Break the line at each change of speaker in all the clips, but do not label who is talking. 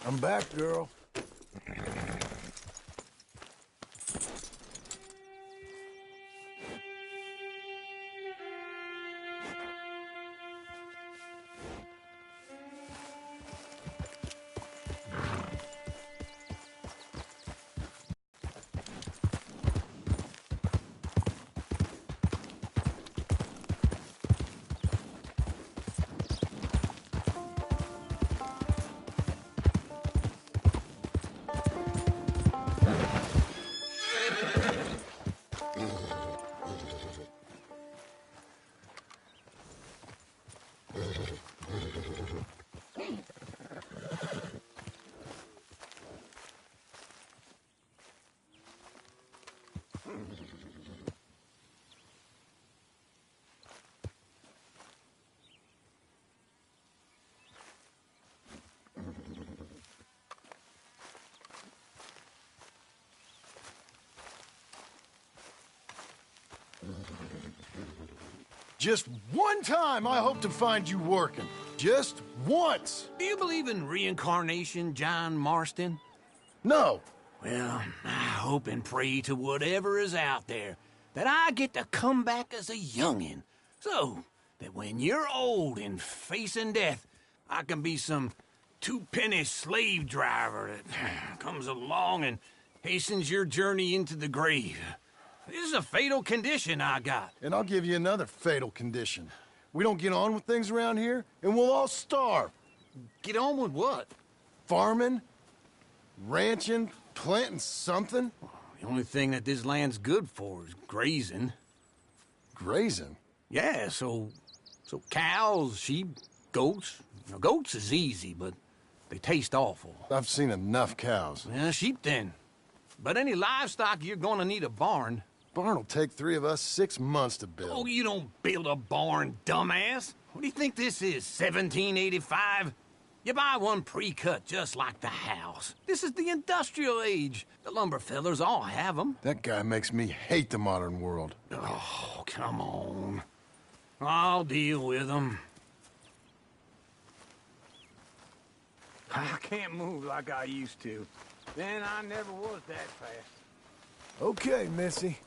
I'm back, girl. Just one time I hope to find you working. Just once.
Do you believe in reincarnation, John Marston?
No.
Well, I hope and pray to whatever is out there that I get to come back as a youngin', so that when you're old and facing death, I can be some two-penny slave driver that comes along and hastens your journey into the grave. This is a fatal condition I got.
And I'll give you another fatal condition. We don't get on with things around here, and we'll all starve.
Get on with what?
Farming, ranching, planting something.
The only thing that this land's good for is grazing.
Grazing?
Yeah, so cows, sheep, goats. Now, goats is easy, but they taste awful.
I've seen enough cows.
Yeah, sheep then. But any livestock, you're gonna need a barn.
Barn will take 3 of us 6 months to build.
Oh, you don't build a barn, dumbass. What do you think this is, 1785? You buy one pre-cut just like the house. This is the industrial age. The lumber fellers all have them.
That guy makes me hate the modern world.
Oh, come on. I'll deal with them. I can't move like I used to. Then I never was that fast.
Okay, Missy.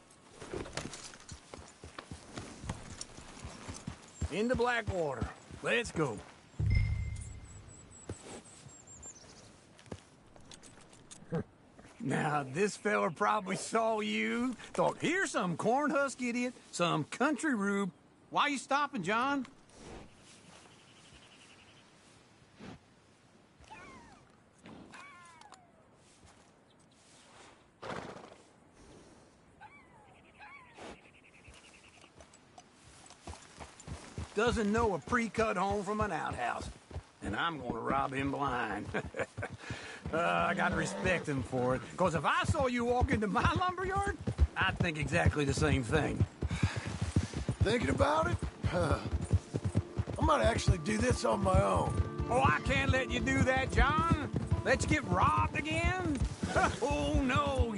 Into Blackwater. Let's go. Now, this fella probably saw you, thought, here's some cornhusk idiot, some country rube. Why you stopping, John? Doesn't know a pre-cut home from an outhouse. And I'm gonna rob him blind. I gotta respect him for it. Because if I saw you walk into my lumberyard, I'd think exactly the same thing.
Thinking about it? I might actually do this on my own.
Oh, I can't let you do that, John. Let you get robbed again? Oh, no.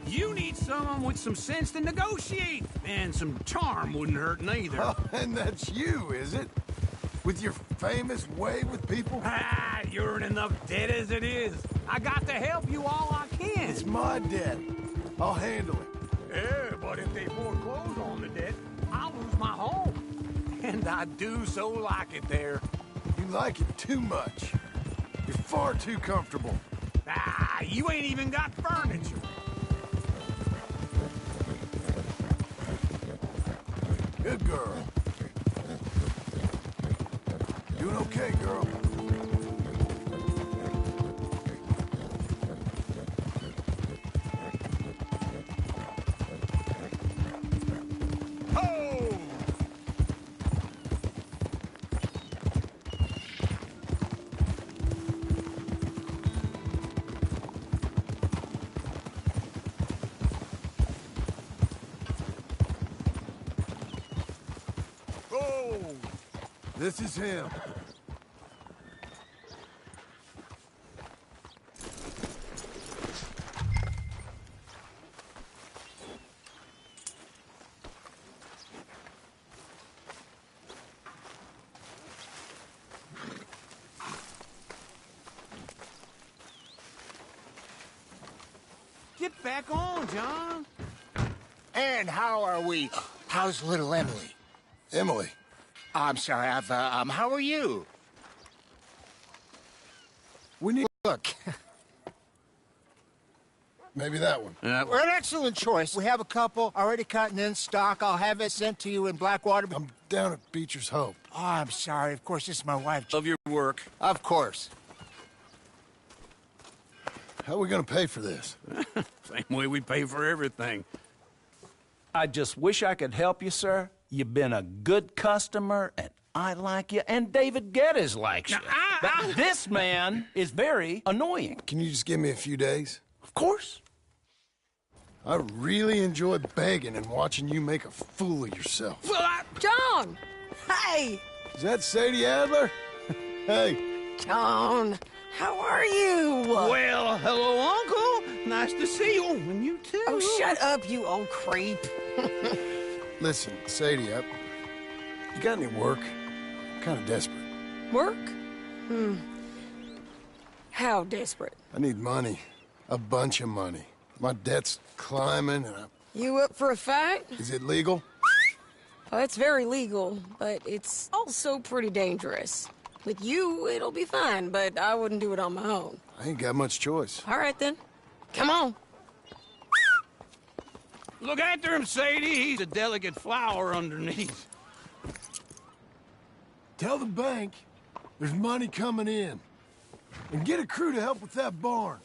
You need someone with some sense to negotiate. And some charm wouldn't hurt neither.
Oh, and that's you, is it? With your famous way with people?
Ah, you're in enough debt as it is. I got to help you all I can.
It's my debt. I'll handle it.
Yeah, but if they foreclose on the debt, I'll lose my home. And I do so like it there.
You like it too much. You're far too comfortable.
Ah, you ain't even got furniture.
Good girl. Doing okay, girl.
Oh! Oh!
This is him.
Get back on, John.
And how are we? How's little Emily?
Emily.
I'm sorry, how are you?
We need...
Look,
Maybe that one.
we're an excellent choice. We have a couple already cutting in stock. I'll have it sent to you in Blackwater.
I'm down at Beecher's Hope.
Oh, I'm sorry. Of course, this is my wife.
Love your work.
Of course.
How are we gonna pay for this?
Same way we pay for everything.
I just wish I could help you, sir. You've been a good customer, and I like you, and David Geddes likes you. But this man is very annoying.
Can you just give me a few days?
Of course.
I really enjoy begging and watching you make a fool of yourself.
Well,
John! Hey!
Is that Sadie Adler? Hey.
John, how are you?
well, hello, Uncle. Nice to see you. And you too.
Oh, shut up, you old creep.
Listen, Sadie, you got any work? I'm kind of desperate.
Work? How desperate?
I need money. A bunch of money. My debt's climbing, and
You up for a fight?
Is it legal?
Well, it's very legal, but it's also pretty dangerous. With you, it'll be fine, but I wouldn't do it on my own.
I ain't got much choice.
All right, then. Come on.
Look after him, Sadie. He's a delicate flower underneath.
Tell the bank there's money coming in. And get a crew to help with that barn.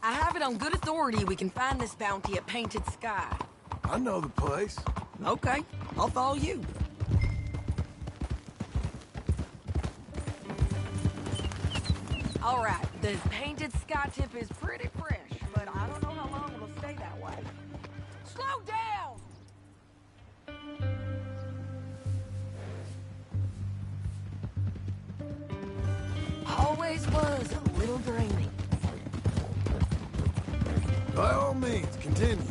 I have it on good authority we can find this bounty at Painted Sky.
I know the place.
Okay, I'll follow you. All right, the Painted Sky tip is pretty fresh, but I don't know how long it'll stay that way. Slow down! Always was a little draining.
By all means, continue.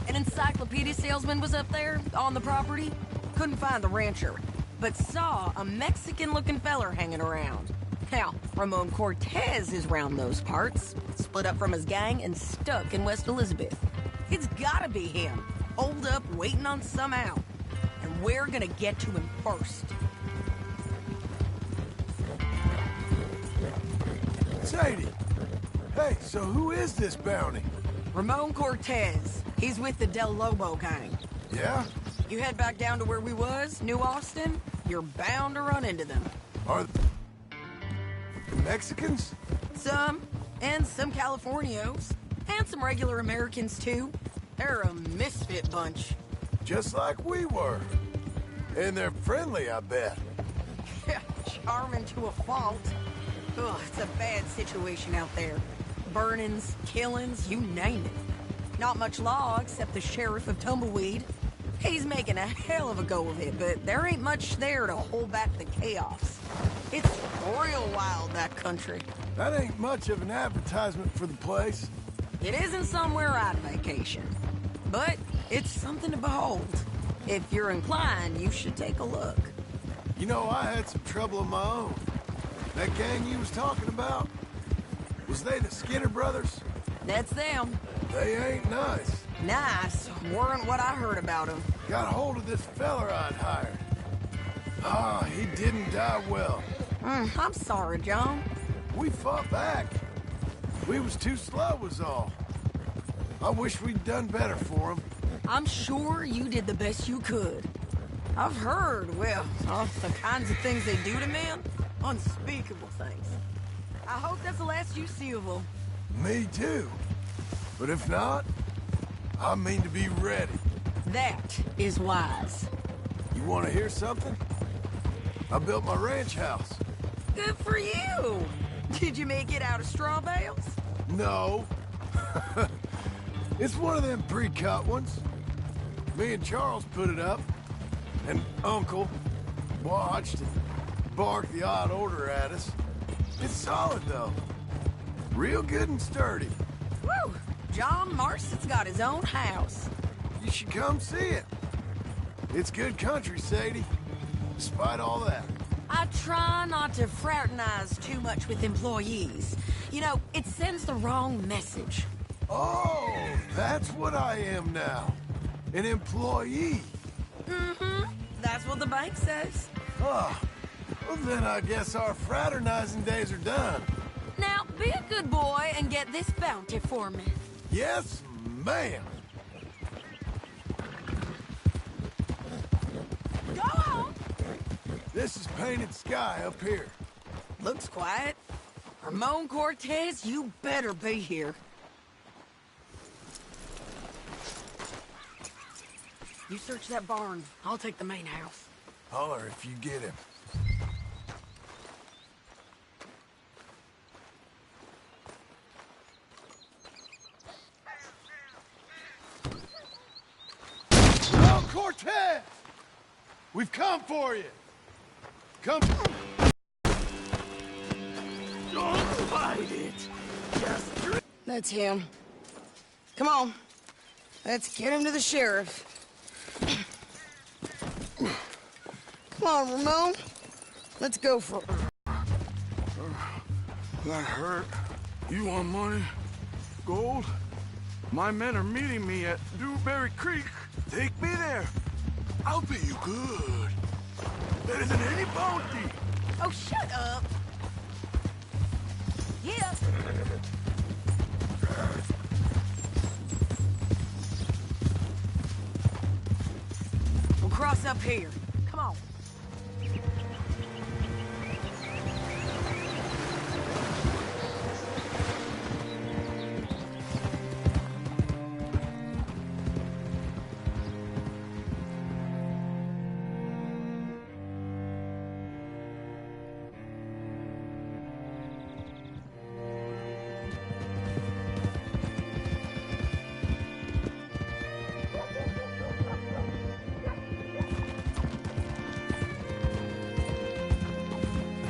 An encyclopedia salesman was up there on the property. Couldn't find the rancher, but saw a Mexican-looking feller hanging around. Now, Ramon Cortez is round those parts, split up from his gang and stuck in West Elizabeth. It's gotta be him, holed up waiting on some out. And we're gonna get to him first.
Sadie! Hey, so who is this bounty?
Ramon Cortez. He's with the Del Lobo gang.
Yeah?
You head back down to where we was, New Austin, you're bound to run into them.
Are the Mexicans?
Some, and some Californios, and some regular Americans too. They're a misfit bunch.
Just like we were. And they're friendly, I bet.
Yeah, charming to a fault. Ugh, it's a bad situation out there. Burnings, killings, you name it. Not much law except the sheriff of Tumbleweed. He's making a hell of a go of it, but there ain't much there to hold back the chaos. It's real wild, that country.
That ain't much of an advertisement for the place.
It isn't somewhere I'd vacation, but it's something to behold. If you're inclined, you should take a look.
You know, I had some trouble of my own. That gang you was talking about, was they the Skinner brothers?
That's them.
They ain't nice.
Nice weren't what I heard about them.
Got hold of this feller I'd hired. Ah, he didn't die well.
I'm sorry, John.
We fought back. We was too slow was all. I wish we'd done better for him.
I'm sure you did the best you could. I've heard, well, the kinds of things they do to men. Unspeakable things. I hope that's the last you see of them.
Me too. But if not, I mean to be ready.
That is wise.
You want to hear something? I built my ranch house.
Good for you. Did you make it out of straw bales?
No. It's one of them pre-cut ones. Me and Charles put it up. And Uncle watched and barked the odd order at us. It's solid, though. Real good and sturdy.
Woo! John Marston's got his own house.
You should come see it. It's good country, Sadie. Despite all that.
I try not to fraternize too much with employees, You know, it sends the wrong message.
Oh, that's what I am now. An employee.
Mm-hmm. That's what the bank says.
Oh, well then I guess our fraternizing days are done.
Now, be a good boy and get this bounty for me.
Yes, ma'am.
Go on!
This is Painted Sky up here.
Looks quiet. Ramon Cortez, you better be here. You search that barn. I'll take the main house.
Holler if you get him. Oh, Cortez! We've come for you. Come. Don't fight it. Just
That's him. Come on. Let's get him to the sheriff. Come on, Ramon. Let's go for it.
That hurt. You want money? Gold? My men are meeting me at Dewberry Creek. Take me there. I'll pay you good. Better than any bounty.
Oh, shut up. Yeah. We'll cross up here. Come on.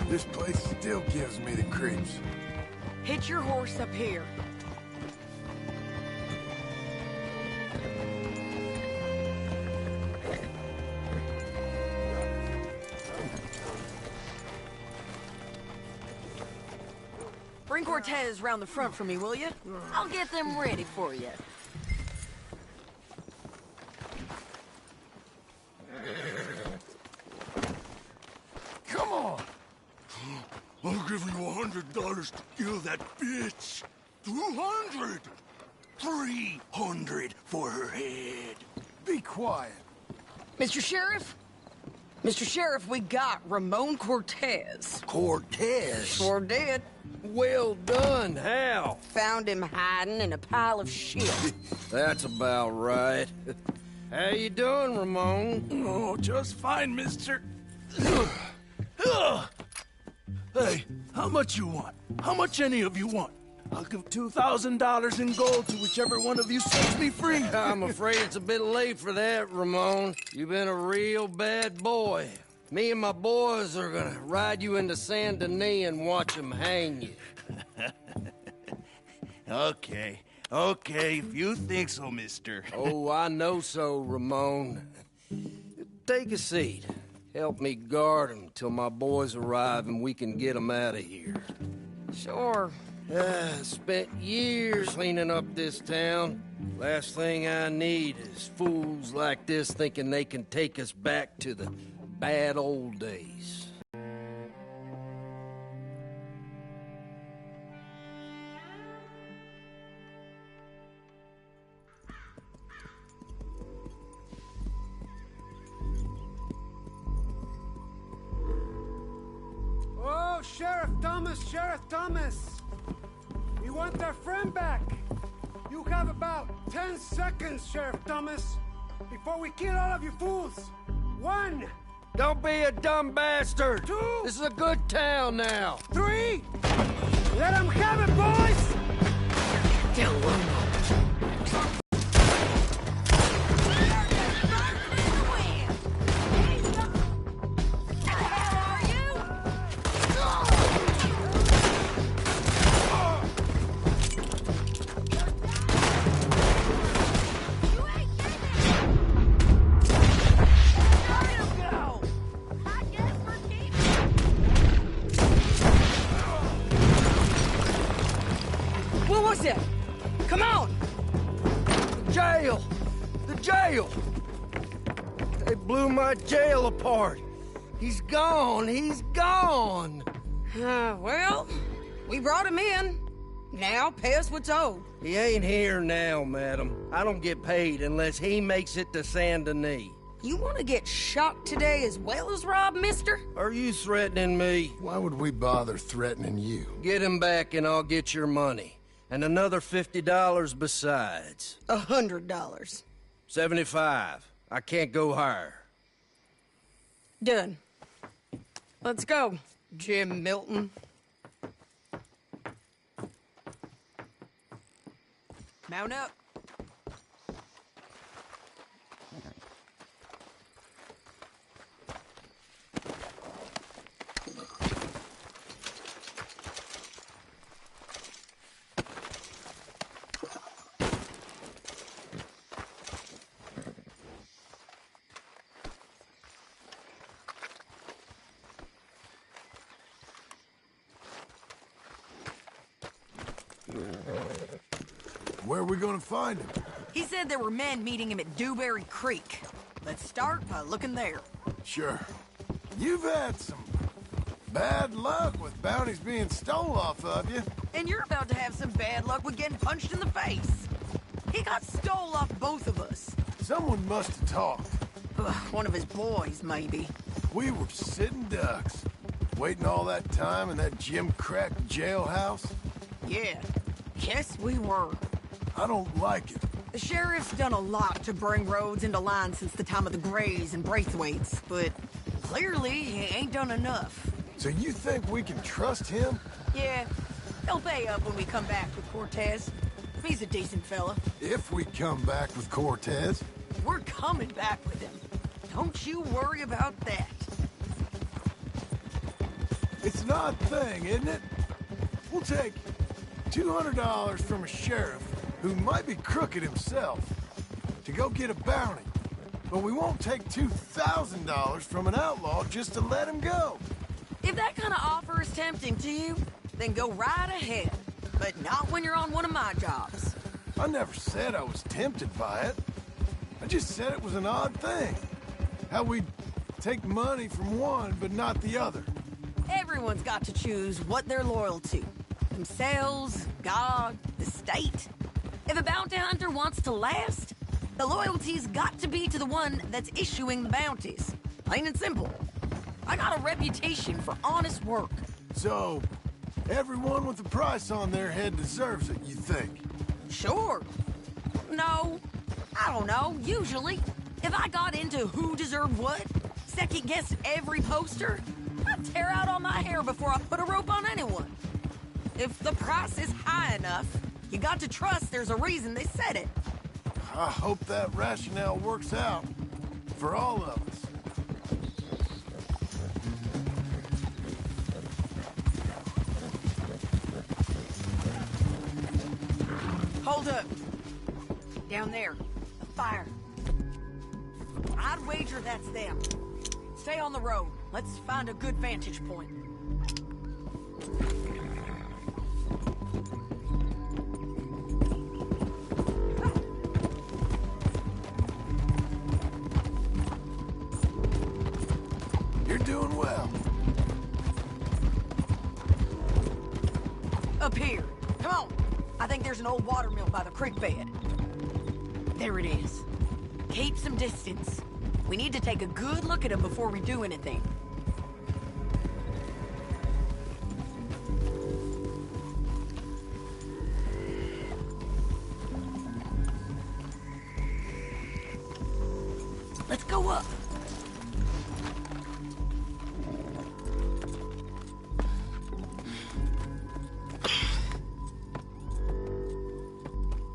This place still gives me the creeps.
Hitch your horse up here. Bring Cortez round the front for me, will you? I'll get them ready for you.
Come on.
I'll give you $100 to kill that bitch. 200. 300 for her head.
Be quiet.
Mr. Sheriff? Mr. Sheriff, we got Ramon Cortez.
Cortez?
Sure did.
Well done, Hal.
Found him hiding in a pile of shit.
That's about right. How you doing, Ramon?
Oh, just fine, mister. Hey, how much you want? How much any of you want? I'll give $2,000 in gold to whichever one of you sets me free.
I'm afraid it's a bit late for that, Ramon. You've been a real bad boy. Me and my boys are gonna ride you into Saint Denis and watch them hang you.
Okay, if you think so, mister.
Oh, I know so, Ramon. Take a seat. Help me guard them till my boys arrive and we can get them out of here.
Sure.
Spent years cleaning up this town. Last thing I need is fools like this thinking they can take us back to the bad old days.
Oh, Sheriff Thomas! We want our friend back! You have about 10 seconds, Sheriff Thomas, before we kill all of you fools! 1,
Don't be a dumb bastard!
2,
This is a good town now!
3! Let them have it, boys!
They blew my jail apart. He's gone. He's gone.
Well, we brought him in. Now pay us what's owed.
He ain't here now, madam. I don't get paid unless he makes it to Saint Denis.
You want to get shot today as well as rob, mister?
Are you threatening me?
Why would we bother threatening you?
Get him back and I'll get your money. And another $50 besides.
$100.
75. I can't go higher.
Done. Let's go, Jim Milton. Mount up.
Where are we gonna find him?
He said there were men meeting him at Dewberry Creek. Let's start by looking there.
Sure. You've had some bad luck with bounties being stole off of you.
And you're about to have some bad luck with getting punched in the face. He got stole off both of us.
Someone must have talked.
Ugh, one of his boys, maybe.
We were sitting ducks, waiting all that time in that gim-crack jailhouse.
Yeah, yes we were.
I don't like it.
The sheriff's done a lot to bring roads into line since the time of the Grays and Braithwaites, but clearly he ain't done enough.
So you think we can trust him?
Yeah, he'll pay up when we come back with Cortez. He's a decent fella.
If we come back with Cortez.
We're coming back with him. Don't you worry about that.
It's an odd thing, isn't it? We'll take $200 from a sheriff who might be crooked himself to go get a bounty, but we won't take $2,000 from an outlaw just to let him go.
If that kind of offer is tempting to you, then go right ahead. But not when you're on one of my jobs.
I never said I was tempted by it. I just said it was an odd thing. How we'd take money from one but not the other.
Everyone's got to choose what they're loyal to. Themselves, God, the state. If a bounty hunter wants to last, the loyalty's got to be to the one that's issuing the bounties. Plain and simple. I got a reputation for honest work.
So, everyone with a price on their head deserves it, you think?
Sure. No, I don't know, usually. If I got into who deserved what, second-guessed every poster, I'd tear out all my hair before I put a rope on anyone. If the price is high enough, you got to trust there's a reason they said it.
I hope that rationale works out for all of us.
Hold up. Down there. A fire. I'd wager that's them. Stay on the road. Let's find a good vantage point.
You're doing well.
Up here. Come on. I think there's an old water mill by the creek bed. There it is. Keep some distance. We need to take a good look at him before we do anything. Let's go up.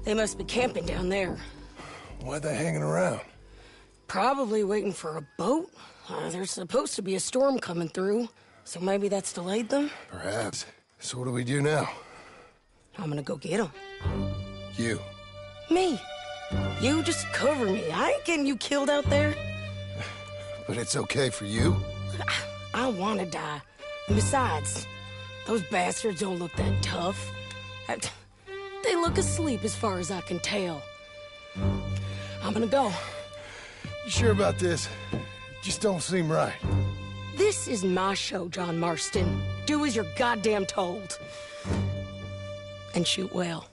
They must be camping down there.
Why are they hanging around?
Probably waiting for a boat. There's supposed to be a storm coming through, so maybe that's delayed them?
Perhaps. So what do we do now?
I'm gonna go get them.
You.
Me. You just cover me. I ain't getting you killed out there.
But it's okay for you?
I don't want to die. And besides, those bastards don't look that tough. They look asleep as far as I can tell. I'm gonna go.
You sure about this? Just don't seem right.
This is my show, John Marston. Do as you're goddamn told. And shoot well.